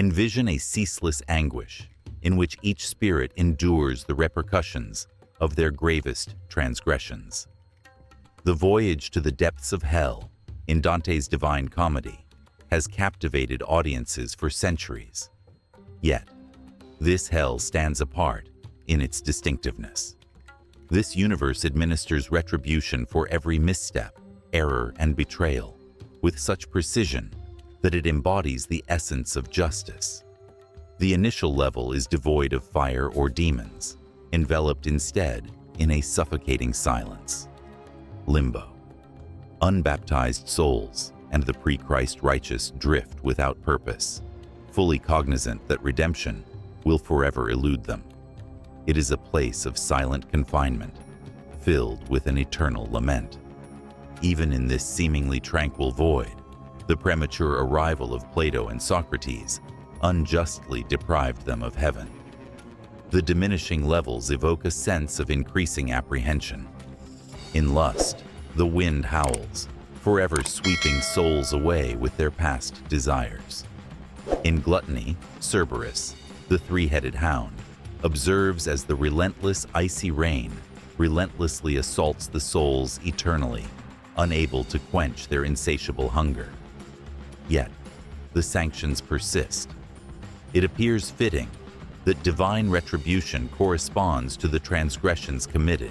Envision a ceaseless anguish in which each spirit endures the repercussions of their gravest transgressions. The voyage to the depths of hell in Dante's Divine Comedy has captivated audiences for centuries. Yet, this hell stands apart in its distinctiveness. This universe administers retribution for every misstep, error, and betrayal with such precision that it embodies the essence of justice. The initial level is devoid of fire or demons, enveloped instead in a suffocating silence. Limbo. Unbaptized souls and the pre-Christ righteous drift without purpose, fully cognizant that redemption will forever elude them. It is a place of silent confinement, filled with an eternal lament. Even in this seemingly tranquil void, the premature arrival of Plato and Socrates unjustly deprived them of heaven. The diminishing levels evoke a sense of increasing apprehension. In lust, the wind howls, forever sweeping souls away with their past desires. In gluttony, Cerberus, the three-headed hound, observes as the relentless icy rain relentlessly assaults the souls eternally, unable to quench their insatiable hunger. Yet, the sanctions persist. It appears fitting that divine retribution corresponds to the transgressions committed,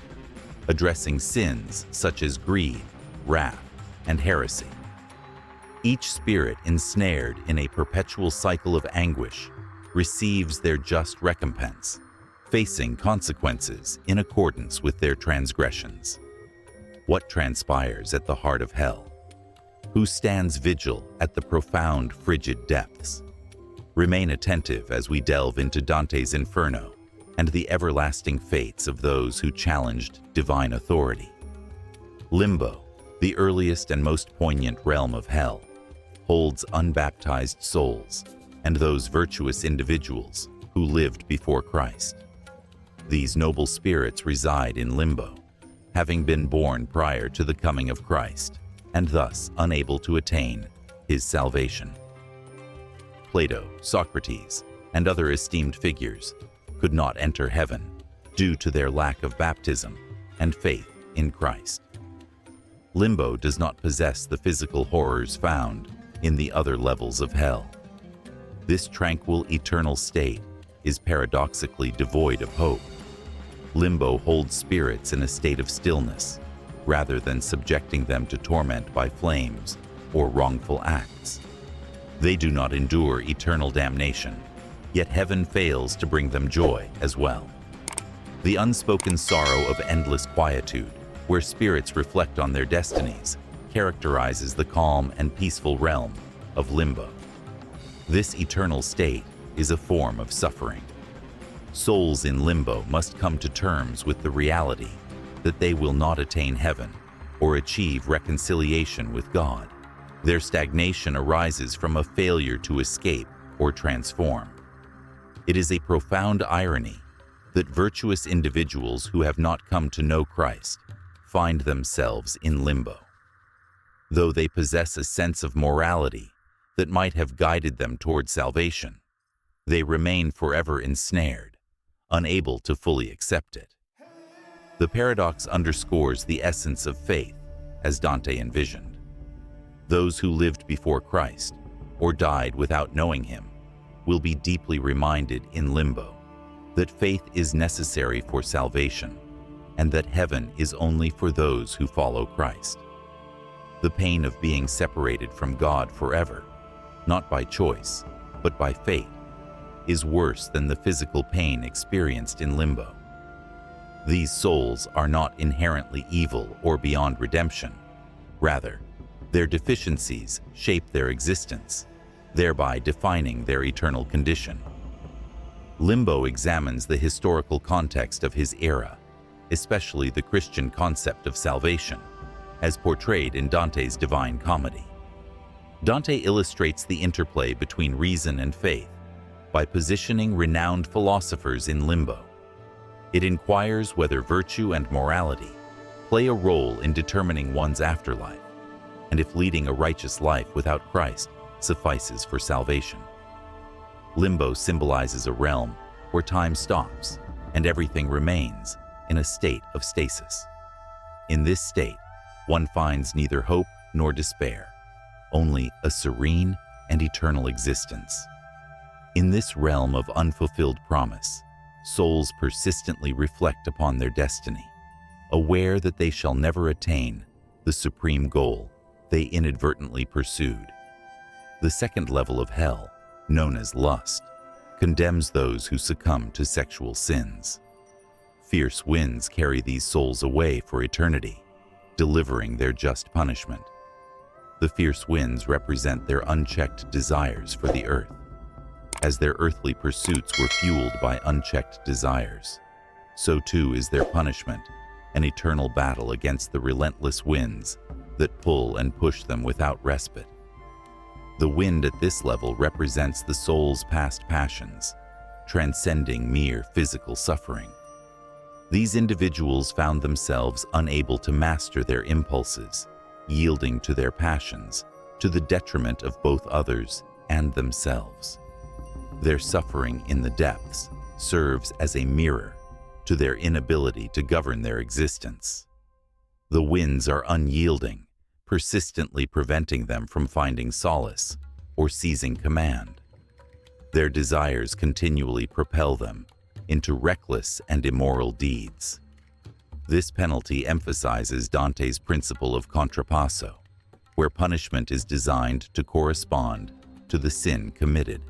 addressing sins such as greed, wrath, and heresy. Each spirit ensnared in a perpetual cycle of anguish receives their just recompense, facing consequences in accordance with their transgressions. What transpires at the heart of hell? Who stands vigil at the profound, frigid depths? Remain attentive as we delve into Dante's Inferno and the everlasting fates of those who challenged divine authority. Limbo, the earliest and most poignant realm of hell, holds unbaptized souls and those virtuous individuals who lived before Christ. These noble spirits reside in limbo, having been born prior to the coming of Christ, and thus unable to attain his salvation. Plato, Socrates, and other esteemed figures could not enter heaven due to their lack of baptism and faith in Christ. Limbo does not possess the physical horrors found in the other levels of hell. This tranquil, eternal state is paradoxically devoid of hope. Limbo holds spirits in a state of stillness, rather than subjecting them to torment by flames or wrongful acts. They do not endure eternal damnation, yet heaven fails to bring them joy as well. The unspoken sorrow of endless quietude, where spirits reflect on their destinies, characterizes the calm and peaceful realm of limbo. This eternal state is a form of suffering. Souls in limbo must come to terms with the reality that they will not attain heaven or achieve reconciliation with God. Their stagnation arises from a failure to escape or transform. It is a profound irony that virtuous individuals who have not come to know Christ find themselves in limbo. Though they possess a sense of morality that might have guided them toward salvation, they remain forever ensnared, unable to fully accept it. The paradox underscores the essence of faith, as Dante envisioned. Those who lived before Christ, or died without knowing him, will be deeply reminded in limbo that faith is necessary for salvation, and that heaven is only for those who follow Christ. The pain of being separated from God forever, not by choice, but by fate, is worse than the physical pain experienced in limbo. These souls are not inherently evil or beyond redemption. Rather, their deficiencies shape their existence, thereby defining their eternal condition. Limbo examines the historical context of his era, especially the Christian concept of salvation, as portrayed in Dante's Divine Comedy. Dante illustrates the interplay between reason and faith by positioning renowned philosophers in limbo. It inquires whether virtue and morality play a role in determining one's afterlife, and if leading a righteous life without Christ suffices for salvation. Limbo symbolizes a realm where time stops and everything remains in a state of stasis. In this state, one finds neither hope nor despair, only a serene and eternal existence. In this realm of unfulfilled promise, souls persistently reflect upon their destiny, aware that they shall never attain the supreme goal they inadvertently pursued. The second level of hell, known as lust, condemns those who succumb to sexual sins. Fierce winds carry these souls away for eternity, delivering their just punishment. The fierce winds represent their unchecked desires for the earth. As their earthly pursuits were fueled by unchecked desires, so too is their punishment, an eternal battle against the relentless winds that pull and push them without respite. The wind at this level represents the soul's past passions, transcending mere physical suffering. These individuals found themselves unable to master their impulses, yielding to their passions, to the detriment of both others and themselves. Their suffering in the depths serves as a mirror to their inability to govern their existence. The winds are unyielding, persistently preventing them from finding solace or seizing command. Their desires continually propel them into reckless and immoral deeds. This penalty emphasizes Dante's principle of contrapasso, where punishment is designed to correspond to the sin committed.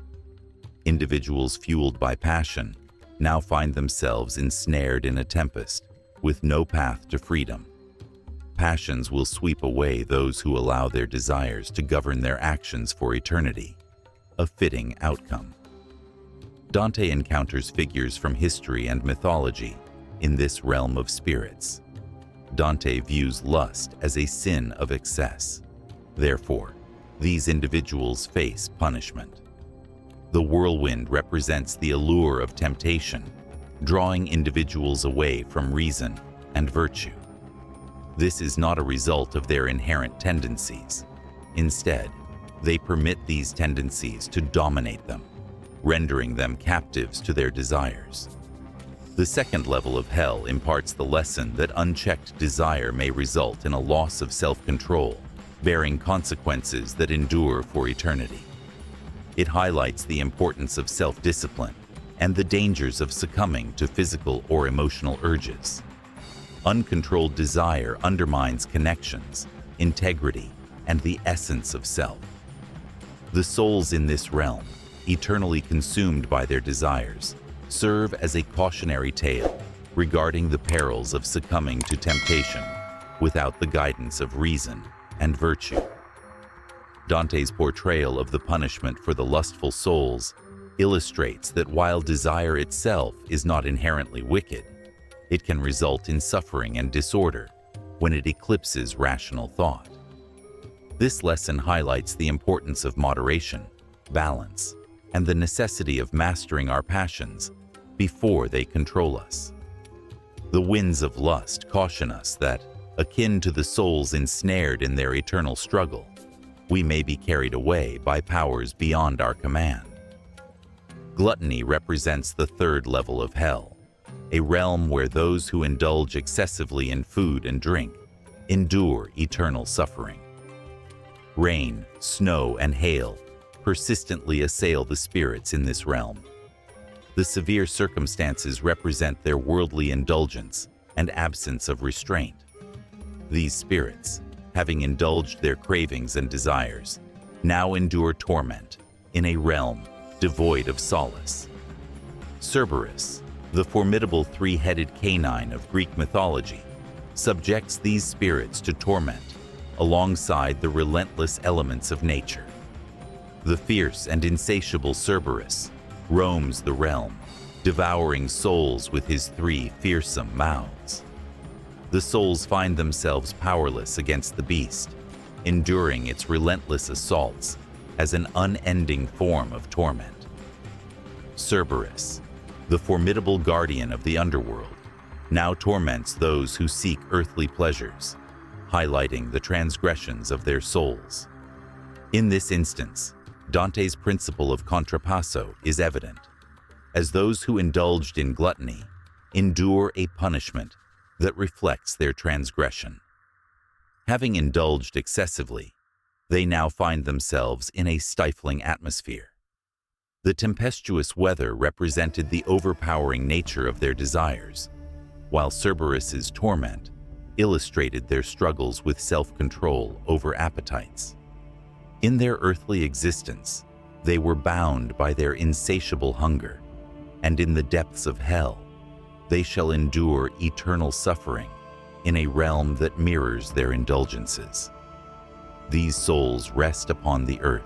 Individuals fueled by passion now find themselves ensnared in a tempest with no path to freedom. Passions will sweep away those who allow their desires to govern their actions for eternity, a fitting outcome. Dante encounters figures from history and mythology in this realm of spirits. Dante views lust as a sin of excess. Therefore, these individuals face punishment. The whirlwind represents the allure of temptation, drawing individuals away from reason and virtue. This is not a result of their inherent tendencies. Instead, they permit these tendencies to dominate them, rendering them captives to their desires. The second level of hell imparts the lesson that unchecked desire may result in a loss of self-control, bearing consequences that endure for eternity. It highlights the importance of self-discipline and the dangers of succumbing to physical or emotional urges. Uncontrolled desire undermines connections, integrity, and the essence of self. The souls in this realm, eternally consumed by their desires, serve as a cautionary tale regarding the perils of succumbing to temptation without the guidance of reason and virtue. Dante's portrayal of the punishment for the lustful souls illustrates that while desire itself is not inherently wicked, it can result in suffering and disorder when it eclipses rational thought. This lesson highlights the importance of moderation, balance, and the necessity of mastering our passions before they control us. The winds of lust caution us that, akin to the souls ensnared in their eternal struggle, we may be carried away by powers beyond our command. Gluttony represents the third level of hell, a realm where those who indulge excessively in food and drink endure eternal suffering. Rain, snow, and hail persistently assail the spirits in this realm. The severe circumstances represent their worldly indulgence and absence of restraint. These spirits, having indulged their cravings and desires, now endure torment in a realm devoid of solace. Cerberus, the formidable three-headed canine of Greek mythology, subjects these spirits to torment alongside the relentless elements of nature. The fierce and insatiable Cerberus roams the realm, devouring souls with his three fearsome mouths. The souls find themselves powerless against the beast, enduring its relentless assaults as an unending form of torment. Cerberus, the formidable guardian of the underworld, now torments those who seek earthly pleasures, highlighting the transgressions of their souls. In this instance, Dante's principle of contrapasso is evident, as those who indulged in gluttony endure a punishment that reflects their transgression. Having indulged excessively, they now find themselves in a stifling atmosphere. The tempestuous weather represented the overpowering nature of their desires, while Cerberus's torment illustrated their struggles with self-control over appetites. In their earthly existence, they were bound by their insatiable hunger, and in the depths of hell, they shall endure eternal suffering in a realm that mirrors their indulgences. These souls rest upon the earth,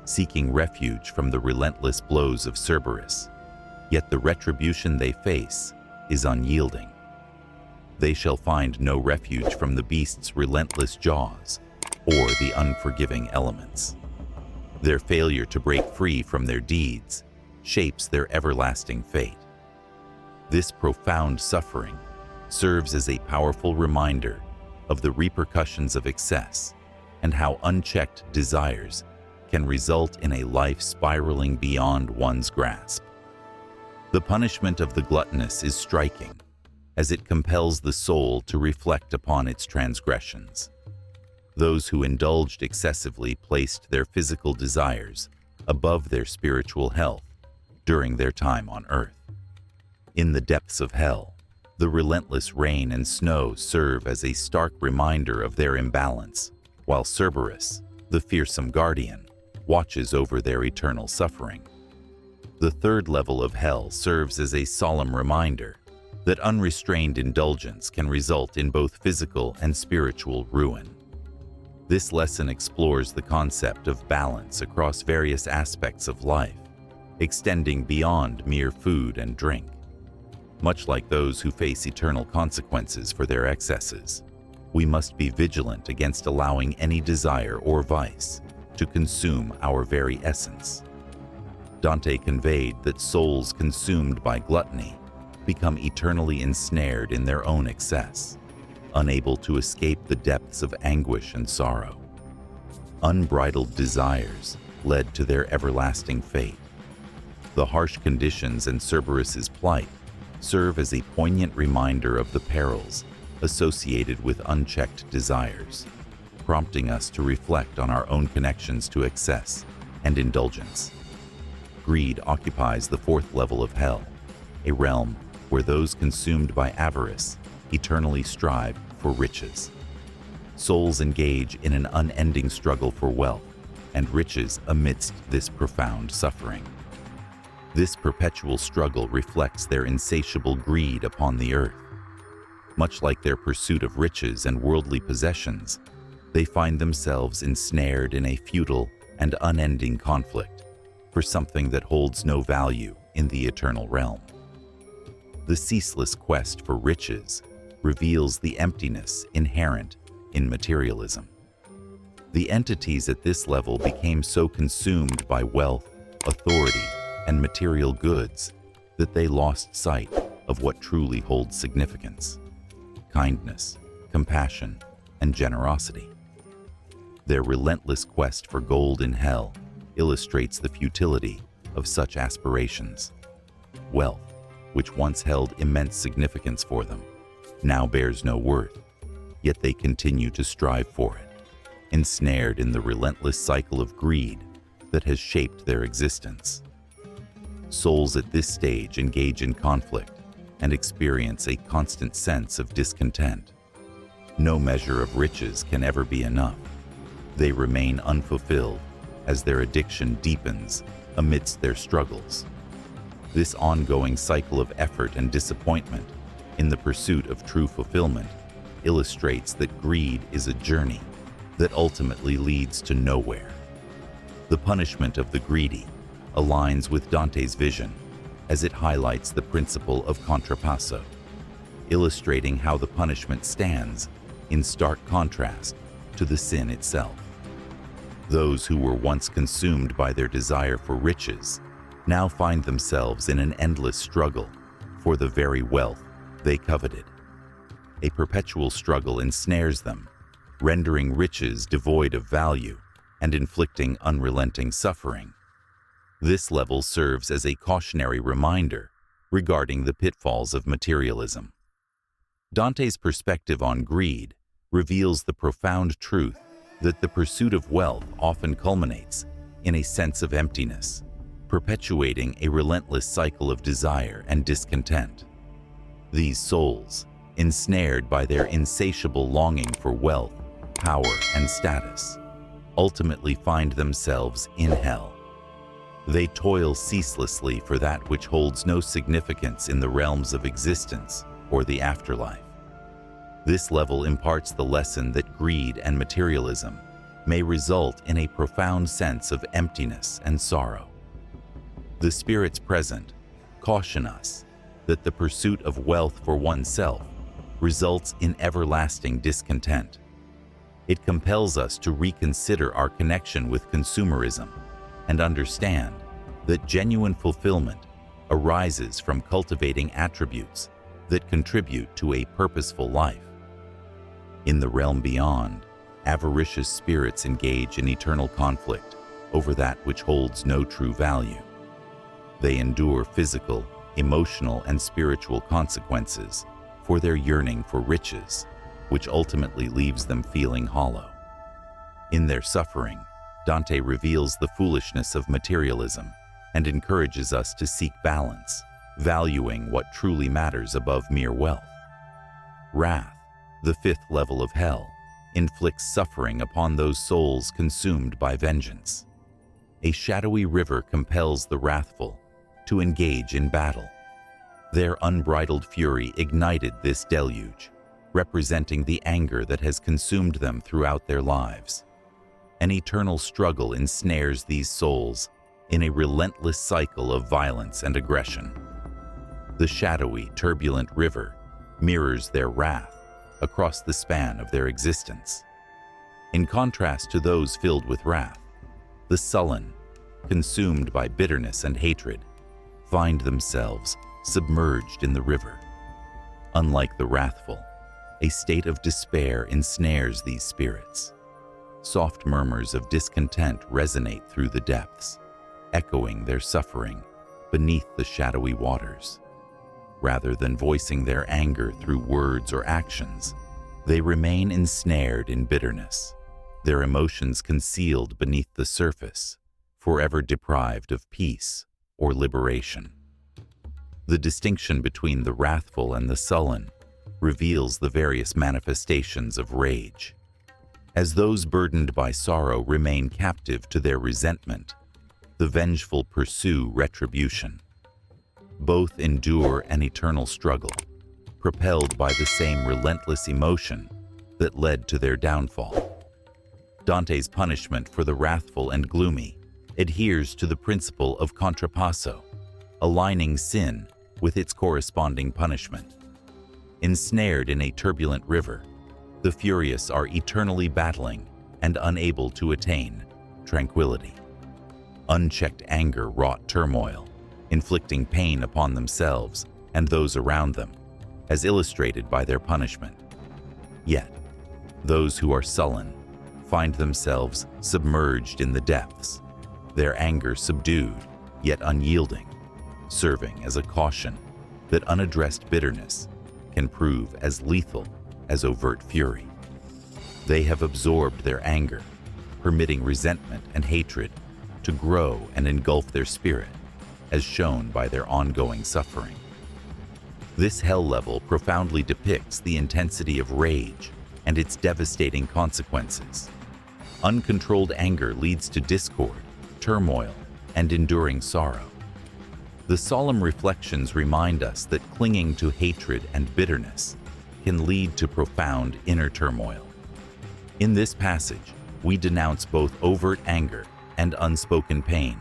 seeking refuge from the relentless blows of Cerberus, yet the retribution they face is unyielding. They shall find no refuge from the beast's relentless jaws or the unforgiving elements. Their failure to break free from their deeds shapes their everlasting fate. This profound suffering serves as a powerful reminder of the repercussions of excess and how unchecked desires can result in a life spiraling beyond one's grasp. The punishment of the gluttonous is striking, as it compels the soul to reflect upon its transgressions. Those who indulged excessively placed their physical desires above their spiritual health during their time on earth. In the depths of hell, the relentless rain and snow serve as a stark reminder of their imbalance, while Cerberus, the fearsome guardian, watches over their eternal suffering. The third level of hell serves as a solemn reminder that unrestrained indulgence can result in both physical and spiritual ruin. This lesson explores the concept of balance across various aspects of life, extending beyond mere food and drink. Much like those who face eternal consequences for their excesses, we must be vigilant against allowing any desire or vice to consume our very essence. Dante conveyed that souls consumed by gluttony become eternally ensnared in their own excess, unable to escape the depths of anguish and sorrow. Unbridled desires led to their everlasting fate. The harsh conditions and Cerberus's plight serve as a poignant reminder of the perils associated with unchecked desires, prompting us to reflect on our own connections to excess and indulgence. Greed occupies the fourth level of hell, a realm where those consumed by avarice eternally strive for riches. Souls engage in an unending struggle for wealth and riches amidst this profound suffering. This perpetual struggle reflects their insatiable greed upon the earth. Much like their pursuit of riches and worldly possessions, they find themselves ensnared in a futile and unending conflict for something that holds no value in the eternal realm. The ceaseless quest for riches reveals the emptiness inherent in materialism. The entities at this level became so consumed by wealth, authority, and material goods that they lost sight of what truly holds significance: kindness, compassion, and generosity. Their relentless quest for gold in hell illustrates the futility of such aspirations. Wealth, which once held immense significance for them, now bears no worth, yet they continue to strive for it, ensnared in the relentless cycle of greed that has shaped their existence. Souls at this stage engage in conflict and experience a constant sense of discontent. No measure of riches can ever be enough. They remain unfulfilled as their addiction deepens amidst their struggles. This ongoing cycle of effort and disappointment in the pursuit of true fulfillment illustrates that greed is a journey that ultimately leads to nowhere. The punishment of the greedy aligns with Dante's vision as it highlights the principle of contrapasso, illustrating how the punishment stands in stark contrast to the sin itself. Those who were once consumed by their desire for riches now find themselves in an endless struggle for the very wealth they coveted. A perpetual struggle ensnares them, rendering riches devoid of value and inflicting unrelenting suffering. This level serves as a cautionary reminder regarding the pitfalls of materialism. Dante's perspective on greed reveals the profound truth that the pursuit of wealth often culminates in a sense of emptiness, perpetuating a relentless cycle of desire and discontent. These souls, ensnared by their insatiable longing for wealth, power, and status, ultimately find themselves in hell. They toil ceaselessly for that which holds no significance in the realms of existence or the afterlife. This level imparts the lesson that greed and materialism may result in a profound sense of emptiness and sorrow. The spirits present caution us that the pursuit of wealth for oneself results in everlasting discontent. It compels us to reconsider our connection with consumerism and understand that genuine fulfillment arises from cultivating attributes that contribute to a purposeful life. In the realm beyond, avaricious spirits engage in eternal conflict over that which holds no true value. They endure physical, emotional, and spiritual consequences for their yearning for riches, which ultimately leaves them feeling hollow. In their suffering, Dante reveals the foolishness of materialism and encourages us to seek balance, valuing what truly matters above mere wealth. Wrath, the fifth level of hell, inflicts suffering upon those souls consumed by vengeance. A shadowy river compels the wrathful to engage in battle. Their unbridled fury ignited this deluge, representing the anger that has consumed them throughout their lives. An eternal struggle ensnares these souls in a relentless cycle of violence and aggression. The shadowy, turbulent river mirrors their wrath across the span of their existence. In contrast to those filled with wrath, the sullen, consumed by bitterness and hatred, find themselves submerged in the river. Unlike the wrathful, a state of despair ensnares these spirits. Soft murmurs of discontent resonate through the depths, echoing their suffering beneath the shadowy waters. Rather than voicing their anger through words or actions, they remain ensnared in bitterness, their emotions concealed beneath the surface, forever deprived of peace or liberation. The distinction between the wrathful and the sullen reveals the various manifestations of rage. As those burdened by sorrow remain captive to their resentment, the vengeful pursue retribution. Both endure an eternal struggle, propelled by the same relentless emotion that led to their downfall. Dante's punishment for the wrathful and gloomy adheres to the principle of contrapasso, aligning sin with its corresponding punishment. Ensnared in a turbulent river, the furious are eternally battling and unable to attain tranquility. Unchecked anger wrought turmoil, inflicting pain upon themselves and those around them, as illustrated by their punishment. Yet, those who are sullen find themselves submerged in the depths, their anger subdued yet unyielding, serving as a caution that unaddressed bitterness can prove as lethal as overt fury. They have absorbed their anger, permitting resentment and hatred to grow and engulf their spirit, as shown by their ongoing suffering. This hell level profoundly depicts the intensity of rage and its devastating consequences. Uncontrolled anger leads to discord, turmoil, and enduring sorrow. The solemn reflections remind us that clinging to hatred and bitterness can lead to profound inner turmoil. In this passage, we denounce both overt anger and unspoken pain,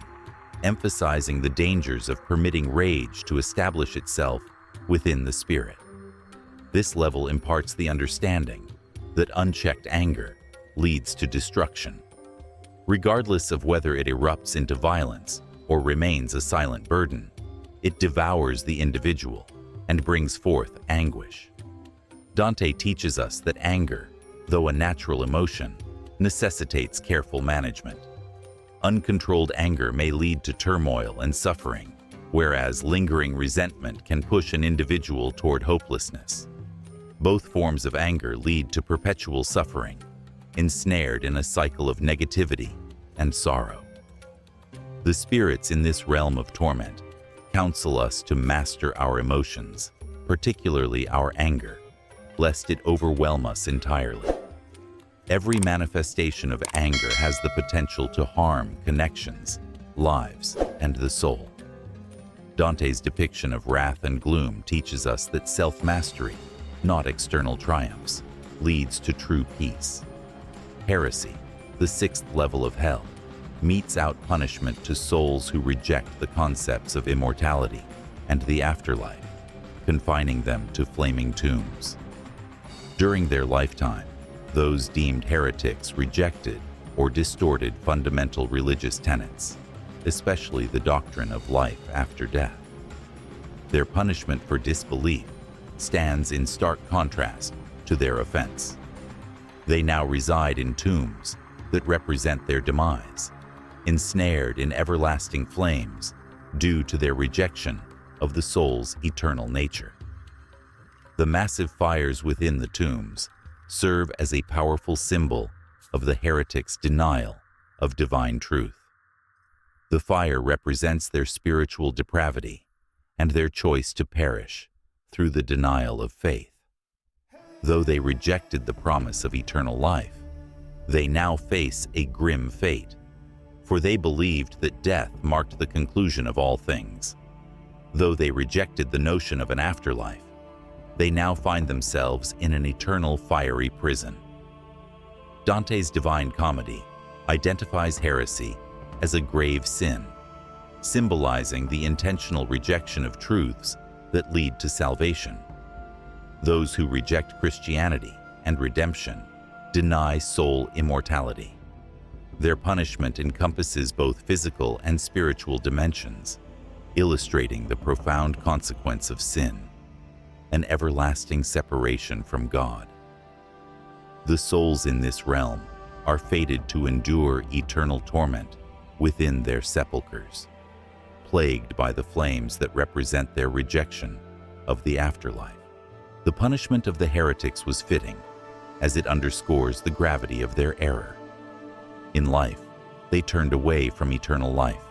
emphasizing the dangers of permitting rage to establish itself within the spirit. This level imparts the understanding that unchecked anger leads to destruction. Regardless of whether it erupts into violence or remains a silent burden, it devours the individual and brings forth anguish. Dante teaches us that anger, though a natural emotion, necessitates careful management. Uncontrolled anger may lead to turmoil and suffering, whereas lingering resentment can push an individual toward hopelessness. Both forms of anger lead to perpetual suffering, ensnared in a cycle of negativity and sorrow. The spirits in this realm of torment counsel us to master our emotions, particularly our anger, lest it overwhelm us entirely. Every manifestation of anger has the potential to harm connections, lives, and the soul. Dante's depiction of wrath and gloom teaches us that self-mastery, not external triumphs, leads to true peace. Heresy, the sixth level of hell, metes out punishment to souls who reject the concepts of immortality and the afterlife, confining them to flaming tombs. During their lifetime, those deemed heretics rejected or distorted fundamental religious tenets, especially the doctrine of life after death. Their punishment for disbelief stands in stark contrast to their offense. They now reside in tombs that represent their demise, ensnared in everlasting flames due to their rejection of the soul's eternal nature. The massive fires within the tombs serve as a powerful symbol of the heretics' denial of divine truth. The fire represents their spiritual depravity and their choice to perish through the denial of faith. Though they rejected the promise of eternal life, they now face a grim fate, for they believed that death marked the conclusion of all things. Though they rejected the notion of an afterlife, they now find themselves in an eternal fiery prison. Dante's Divine Comedy identifies heresy as a grave sin, symbolizing the intentional rejection of truths that lead to salvation. Those who reject Christianity and redemption deny soul immortality. Their punishment encompasses both physical and spiritual dimensions, illustrating the profound consequence of sin, an everlasting separation from God. The souls in this realm are fated to endure eternal torment within their sepulchres, plagued by the flames that represent their rejection of the afterlife. The punishment of the heretics was fitting, as it underscores the gravity of their error. In life, they turned away from eternal life,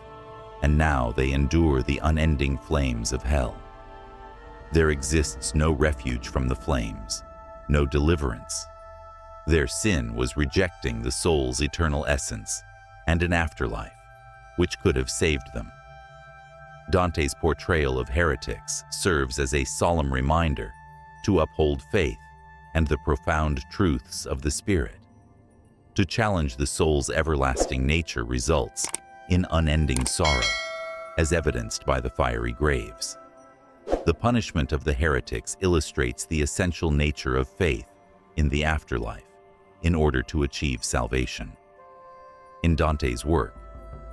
and now they endure the unending flames of hell. There exists no refuge from the flames, no deliverance. Their sin was rejecting the soul's eternal essence and an afterlife, which could have saved them. Dante's portrayal of heretics serves as a solemn reminder to uphold faith and the profound truths of the Spirit. To challenge the soul's everlasting nature results in unending sorrow, as evidenced by the fiery graves. The punishment of the heretics illustrates the essential nature of faith in the afterlife in order to achieve salvation. In Dante's work,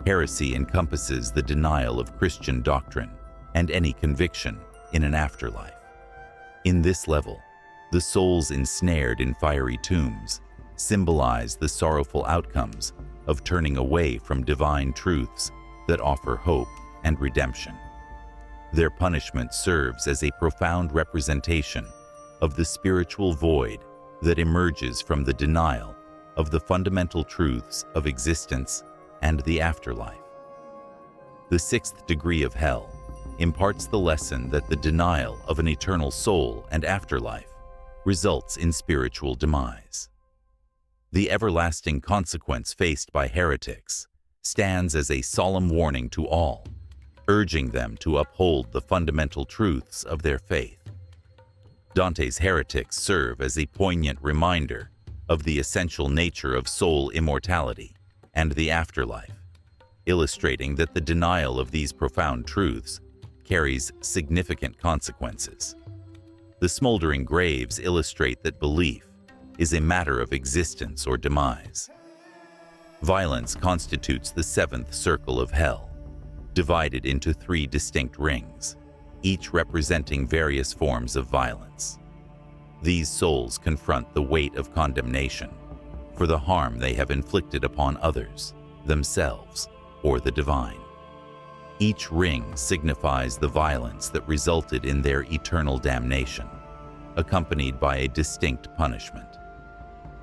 heresy encompasses the denial of Christian doctrine and any conviction in an afterlife. In this level, the souls ensnared in fiery tombs symbolize the sorrowful outcomes of turning away from divine truths that offer hope and redemption. Their punishment serves as a profound representation of the spiritual void that emerges from the denial of the fundamental truths of existence and the afterlife. The sixth degree of hell imparts the lesson that the denial of an eternal soul and afterlife results in spiritual demise. The everlasting consequence faced by heretics stands as a solemn warning to all, urging them to uphold the fundamental truths of their faith. Dante's heretics serve as a poignant reminder of the essential nature of soul immortality and the afterlife, illustrating that the denial of these profound truths carries significant consequences. The smoldering graves illustrate that belief is a matter of existence or demise. Violence constitutes the seventh circle of hell, divided into 3 distinct rings, each representing various forms of violence. These souls confront the weight of condemnation, for the harm they have inflicted upon others, themselves, or the divine. Each ring signifies the violence that resulted in their eternal damnation, accompanied by a distinct punishment.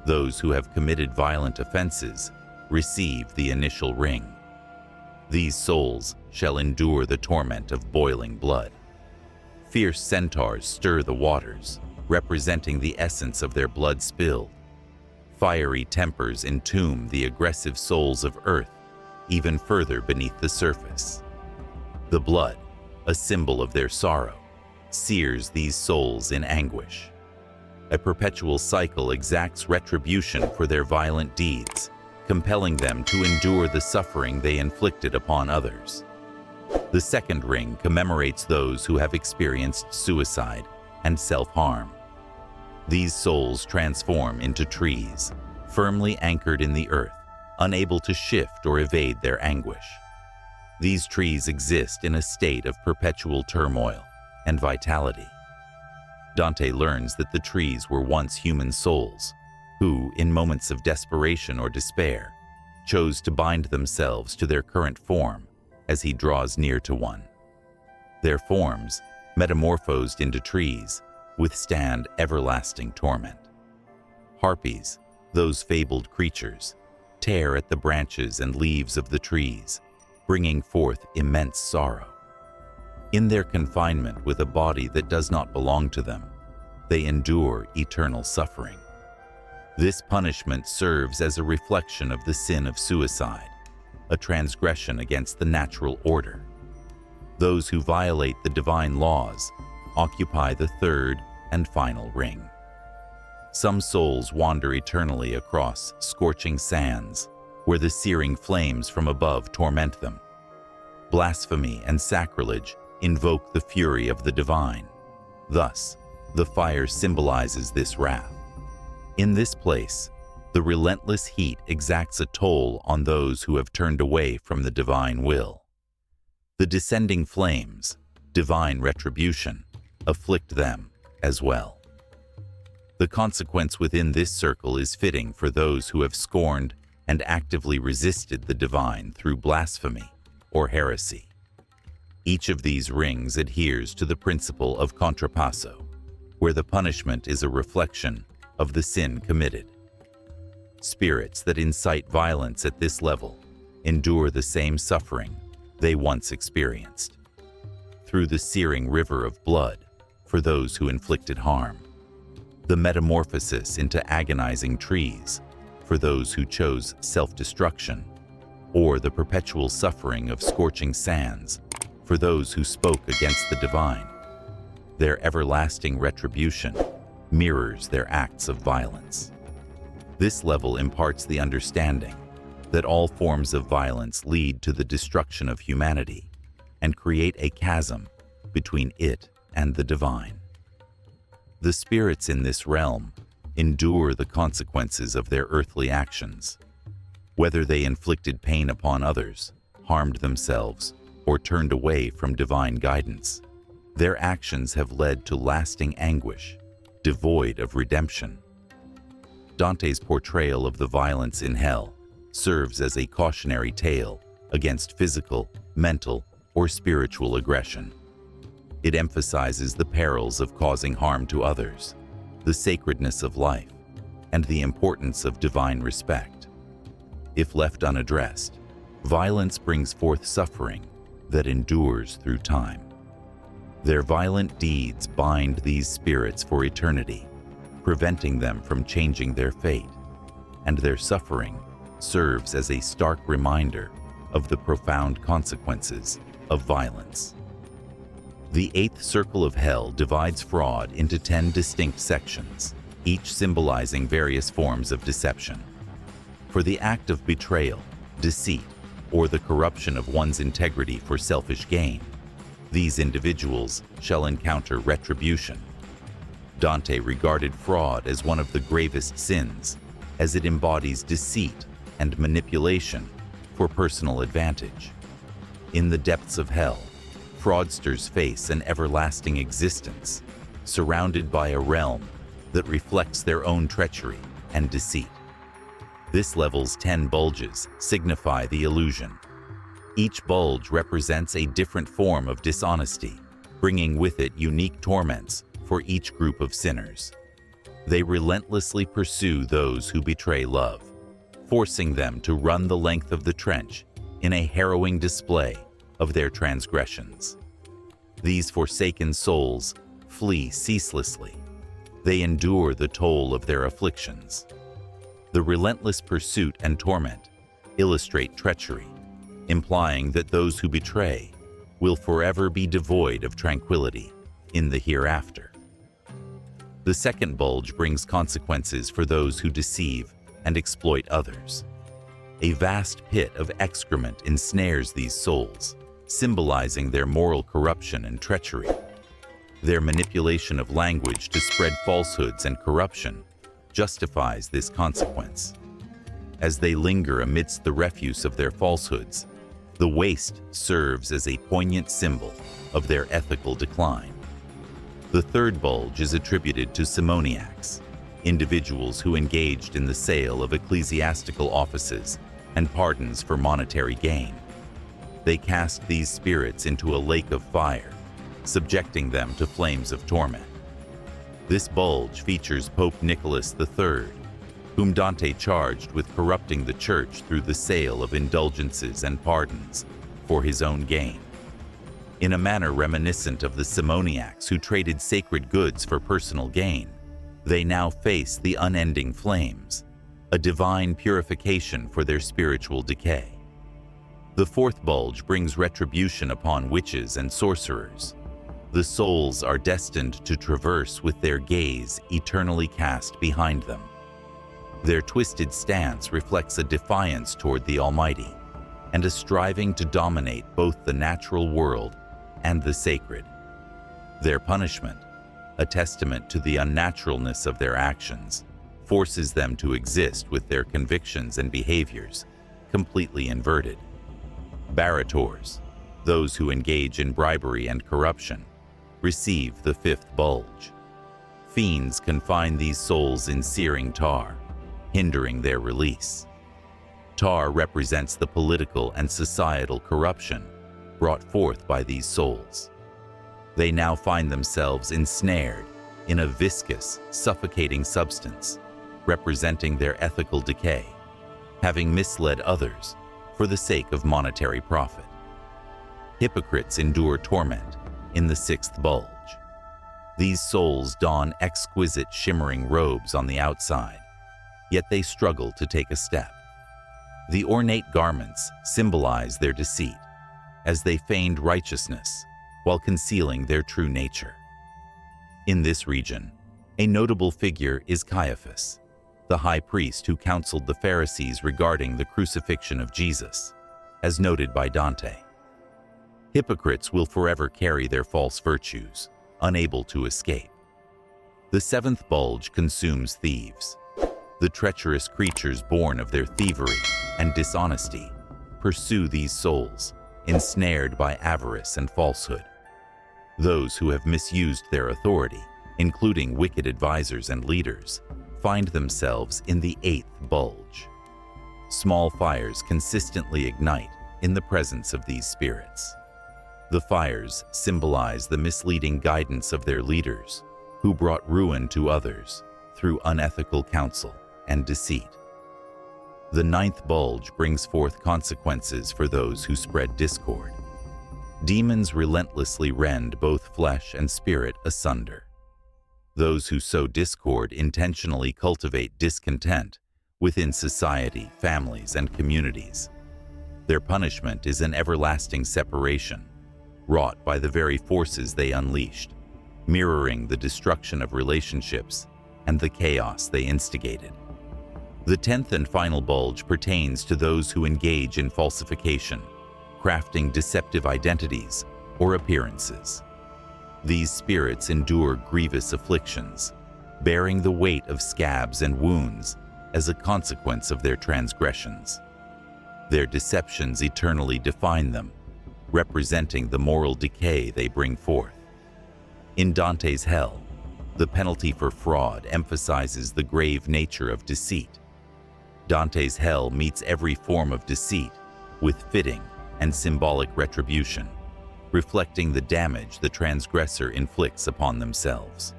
Those who have committed violent offenses receive the initial ring. These souls shall endure the torment of boiling blood. Fierce centaurs stir the waters, representing the essence of their blood spilled. Fiery tempers entomb the aggressive souls of earth, even further beneath the surface. The blood, a symbol of their sorrow, sears these souls in anguish. A perpetual cycle exacts retribution for their violent deeds, compelling them to endure the suffering they inflicted upon others. The second ring commemorates those who have experienced suicide and self-harm. These souls transform into trees, firmly anchored in the earth, unable to shift or evade their anguish. These trees exist in a state of perpetual turmoil and vitality. Dante learns that the trees were once human souls who, in moments of desperation or despair, chose to bind themselves to their current form as he draws near to one. Their forms, metamorphosed into trees, withstand everlasting torment. Harpies, those fabled creatures, tear at the branches and leaves of the trees, bringing forth immense sorrow. In their confinement with a body that does not belong to them, they endure eternal suffering. This punishment serves as a reflection of the sin of suicide, a transgression against the natural order. Those who violate the divine laws occupy the third and final ring. Some souls wander eternally across scorching sands, where the searing flames from above torment them. Blasphemy and sacrilege invoke the fury of the divine. Thus, the fire symbolizes this wrath. In this place, the relentless heat exacts a toll on those who have turned away from the divine will. The descending flames, divine retribution, afflict them as well. The consequence within this circle is fitting for those who have scorned and actively resisted the divine through blasphemy or heresy. Each of these rings adheres to the principle of contrapasso, where the punishment is a reflection of the sin committed. Spirits that incite violence at this level endure the same suffering they once experienced, through the searing river of blood for those who inflicted harm, the metamorphosis into agonizing trees for those who chose self-destruction, or the perpetual suffering of scorching sands for those who spoke against the divine. Their everlasting retribution mirrors their acts of violence. This level imparts the understanding that all forms of violence lead to the destruction of humanity and create a chasm between it and the divine. The spirits in this realm endure the consequences of their earthly actions. Whether they inflicted pain upon others, harmed themselves, or turned away from divine guidance, their actions have led to lasting anguish, devoid of redemption. Dante's portrayal of the violence in hell serves as a cautionary tale against physical, mental, or spiritual aggression. It emphasizes the perils of causing harm to others, the sacredness of life, and the importance of divine respect. If left unaddressed, violence brings forth suffering that endures through time. Their violent deeds bind these spirits for eternity, preventing them from changing their fate, and their suffering serves as a stark reminder of the profound consequences of violence. The eighth circle of hell divides fraud into 10 distinct sections, each symbolizing various forms of deception. For the act of betrayal, deceit, or the corruption of one's integrity for selfish gain, these individuals shall encounter retribution. Dante regarded fraud as one of the gravest sins, as it embodies deceit and manipulation for personal advantage. In the depths of hell, fraudsters face an everlasting existence, surrounded by a realm that reflects their own treachery and deceit. This level's 10 bulges signify the illusion. Each bulge represents a different form of dishonesty, bringing with it unique torments for each group of sinners. They relentlessly pursue those who betray love, forcing them to run the length of the trench in a harrowing display of their transgressions. These forsaken souls flee ceaselessly. They endure the toll of their afflictions. The relentless pursuit and torment illustrate treachery, implying that those who betray will forever be devoid of tranquility in the hereafter. The second bulge brings consequences for those who deceive and exploit others. A vast pit of excrement ensnares these souls, symbolizing their moral corruption and treachery. Their manipulation of language to spread falsehoods and corruption justifies this consequence. As they linger amidst the refuse of their falsehoods, the waste serves as a poignant symbol of their ethical decline. The third bulge is attributed to simoniacs, individuals who engaged in the sale of ecclesiastical offices and pardons for monetary gain. They cast these spirits into a lake of fire, subjecting them to flames of torment. This bulge features Pope Nicholas III, whom Dante charged with corrupting the church through the sale of indulgences and pardons for his own gain. In a manner reminiscent of the simoniacs who traded sacred goods for personal gain, they now face the unending flames, a divine purification for their spiritual decay. The fourth bulge brings retribution upon witches and sorcerers. The souls are destined to traverse with their gaze eternally cast behind them. Their twisted stance reflects a defiance toward the Almighty and a striving to dominate both the natural world and the sacred. Their punishment, a testament to the unnaturalness of their actions, forces them to exist with their convictions and behaviors completely inverted. Barators, those who engage in bribery and corruption, receive the fifth bulge. Fiends confine these souls in searing tar, hindering their release. Tar represents the political and societal corruption brought forth by these souls. They now find themselves ensnared in a viscous, suffocating substance, representing their ethical decay, having misled others for the sake of monetary profit. Hypocrites endure torment in the sixth bulge. These souls don exquisite shimmering robes on the outside, yet they struggle to take a step. The ornate garments symbolize their deceit, as they feigned righteousness while concealing their true nature. In this region, a notable figure is Caiaphas, the high priest who counseled the Pharisees regarding the crucifixion of Jesus, as noted by Dante. Hypocrites will forever carry their false virtues, unable to escape. The seventh bulge consumes thieves. The treacherous creatures born of their thievery and dishonesty pursue these souls, ensnared by avarice and falsehood. Those who have misused their authority, including wicked advisors and leaders, find themselves in the eighth bulge. Small fires consistently ignite in the presence of these spirits. The fires symbolize the misleading guidance of their leaders, who brought ruin to others through unethical counsel and deceit. The ninth bulge brings forth consequences for those who spread discord. Demons relentlessly rend both flesh and spirit asunder. Those who sow discord intentionally cultivate discontent within society, families, and communities. Their punishment is an everlasting separation, wrought by the very forces they unleashed, mirroring the destruction of relationships and the chaos they instigated. The 10th and final bulge pertains to those who engage in falsification, crafting deceptive identities or appearances. These spirits endure grievous afflictions, bearing the weight of scabs and wounds as a consequence of their transgressions. Their deceptions eternally define them, representing the moral decay they bring forth. In Dante's Hell, the penalty for fraud emphasizes the grave nature of deceit. Dante's hell meets every form of deceit with fitting and symbolic retribution, reflecting the damage the transgressor inflicts upon themselves.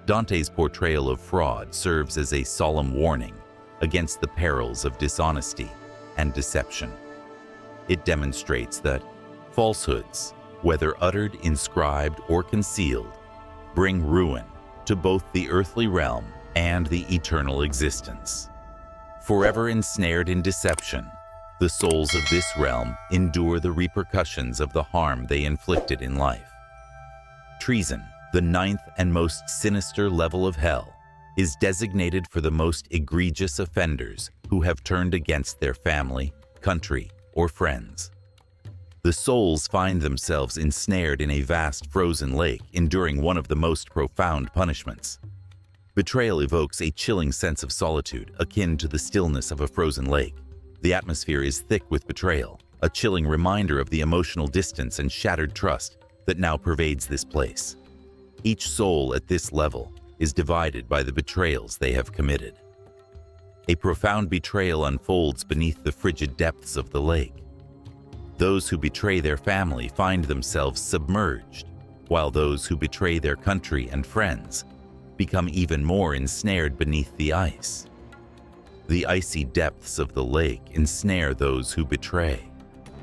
Dante's portrayal of fraud serves as a solemn warning against the perils of dishonesty and deception. It demonstrates that falsehoods, whether uttered, inscribed, or concealed, bring ruin to both the earthly realm and the eternal existence. Forever ensnared in deception, the souls of this realm endure the repercussions of the harm they inflicted in life. Treason, the ninth and most sinister level of hell, is designated for the most egregious offenders who have turned against their family, country, or friends. The souls find themselves ensnared in a vast frozen lake, enduring one of the most profound punishments. Betrayal evokes a chilling sense of solitude, akin to the stillness of a frozen lake. The atmosphere is thick with betrayal, a chilling reminder of the emotional distance and shattered trust that now pervades this place. Each soul at this level is divided by the betrayals they have committed. A profound betrayal unfolds beneath the frigid depths of the lake. Those who betray their family find themselves submerged, while those who betray their country and friends become even more ensnared beneath the ice. The icy depths of the lake ensnare those who betray,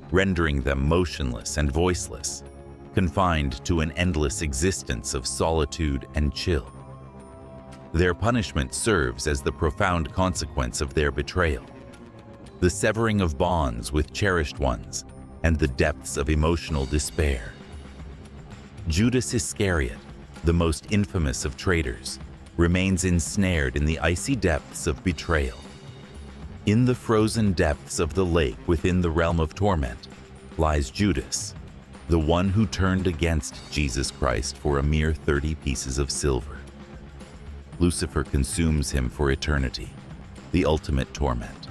rendering them motionless and voiceless, confined to an endless existence of solitude and chill. Their punishment serves as the profound consequence of their betrayal, the severing of bonds with cherished ones and the depths of emotional despair. Judas Iscariot, the most infamous of traitors, remains ensnared in the icy depths of betrayal. In the frozen depths of the lake within the realm of torment lies Judas, the one who turned against Jesus Christ for a mere 30 pieces of silver. Lucifer consumes him for eternity, the ultimate torment.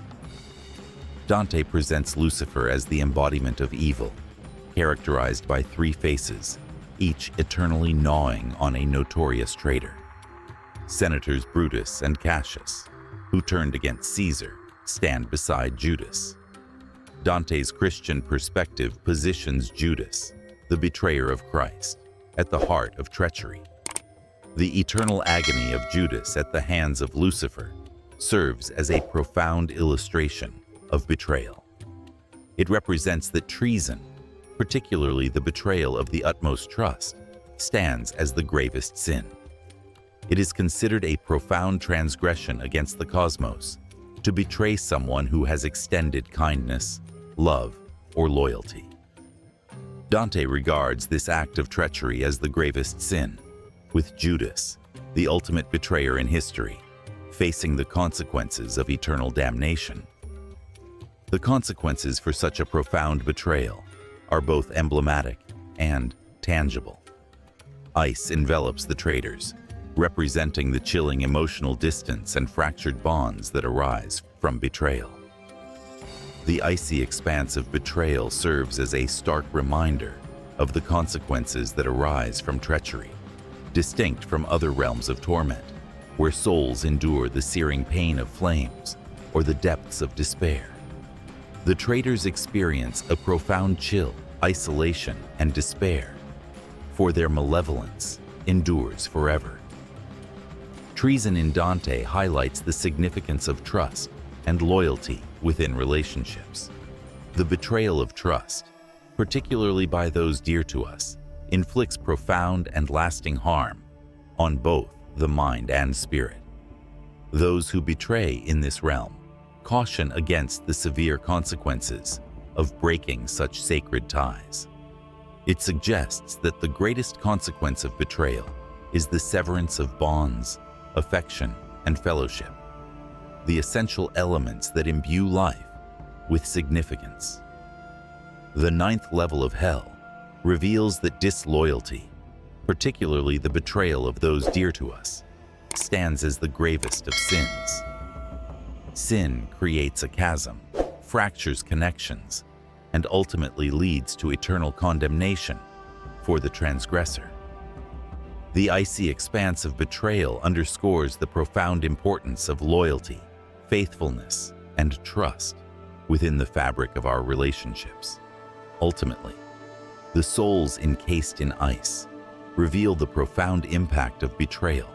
Dante presents Lucifer as the embodiment of evil, characterized by 3 faces, each eternally gnawing on a notorious traitor. Senators Brutus and Cassius, who turned against Caesar, stand beside Judas. Dante's Christian perspective positions Judas, the betrayer of Christ, at the heart of treachery. The eternal agony of Judas at the hands of Lucifer serves as a profound illustration of betrayal. It represents that treason, particularly the betrayal of the utmost trust, stands as the gravest sin. It is considered a profound transgression against the cosmos to betray someone who has extended kindness, love, or loyalty. Dante regards this act of treachery as the gravest sin, with Judas, the ultimate betrayer in history, facing the consequences of eternal damnation. The consequences for such a profound betrayal are both emblematic and tangible. Ice envelops the traitors, representing the chilling emotional distance and fractured bonds that arise from betrayal. The icy expanse of betrayal serves as a stark reminder of the consequences that arise from treachery, distinct from other realms of torment, where souls endure the searing pain of flames or the depths of despair. The traitors experience a profound chill, isolation, and despair, for their malevolence endures forever. Treason in Dante highlights the significance of trust and loyalty within relationships. The betrayal of trust, particularly by those dear to us, inflicts profound and lasting harm on both the mind and spirit. Those who betray in this realm caution against the severe consequences of breaking such sacred ties. It suggests that the greatest consequence of betrayal is the severance of bonds, affection, and fellowship, the essential elements that imbue life with significance. The 9th level of hell reveals that disloyalty, particularly the betrayal of those dear to us, stands as the gravest of sins. Sin creates a chasm, fractures connections, and ultimately leads to eternal condemnation for the transgressor. The icy expanse of betrayal underscores the profound importance of loyalty, faithfulness, and trust within the fabric of our relationships. Ultimately, the souls encased in ice reveal the profound impact of betrayal,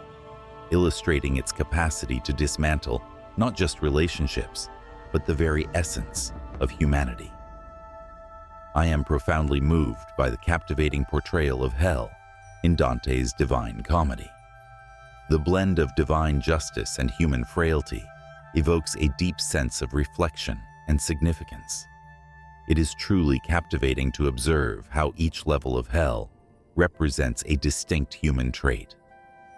illustrating its capacity to dismantle not just relationships, but the very essence of humanity. I am profoundly moved by the captivating portrayal of hell in Dante's Divine Comedy. The blend of divine justice and human frailty evokes a deep sense of reflection and significance. It is truly captivating to observe how each level of hell represents a distinct human trait,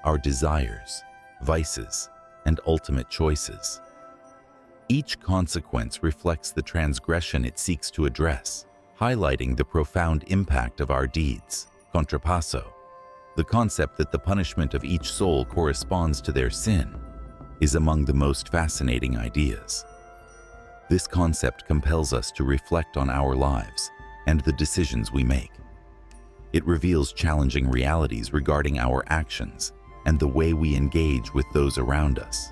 our desires, vices, and ultimate choices. Each consequence reflects the transgression it seeks to address, highlighting the profound impact of our deeds. Contrapasso, the concept that the punishment of each soul corresponds to their sin, is among the most fascinating ideas. This concept compels us to reflect on our lives and the decisions we make. It reveals challenging realities regarding our actions and the way we engage with those around us.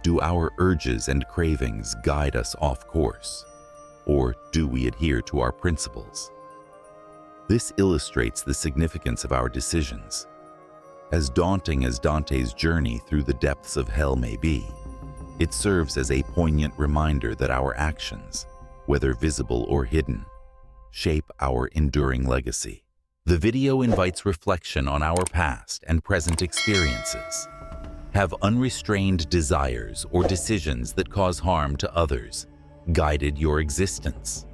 Do our urges and cravings guide us off course, or do we adhere to our principles? This illustrates the significance of our decisions. As daunting as Dante's journey through the depths of hell may be, it serves as a poignant reminder that our actions, whether visible or hidden, shape our enduring legacy. The video invites reflection on our past and present experiences. Have unrestrained desires or decisions that cause harm to others guided your existence?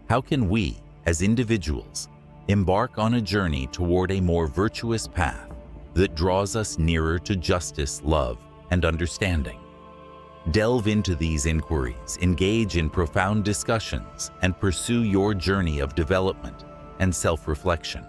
How can we, as individuals, embark on a journey toward a more virtuous path that draws us nearer to justice, love, and understanding? Delve into these inquiries, engage in profound discussions, and pursue your journey of development and self-reflection.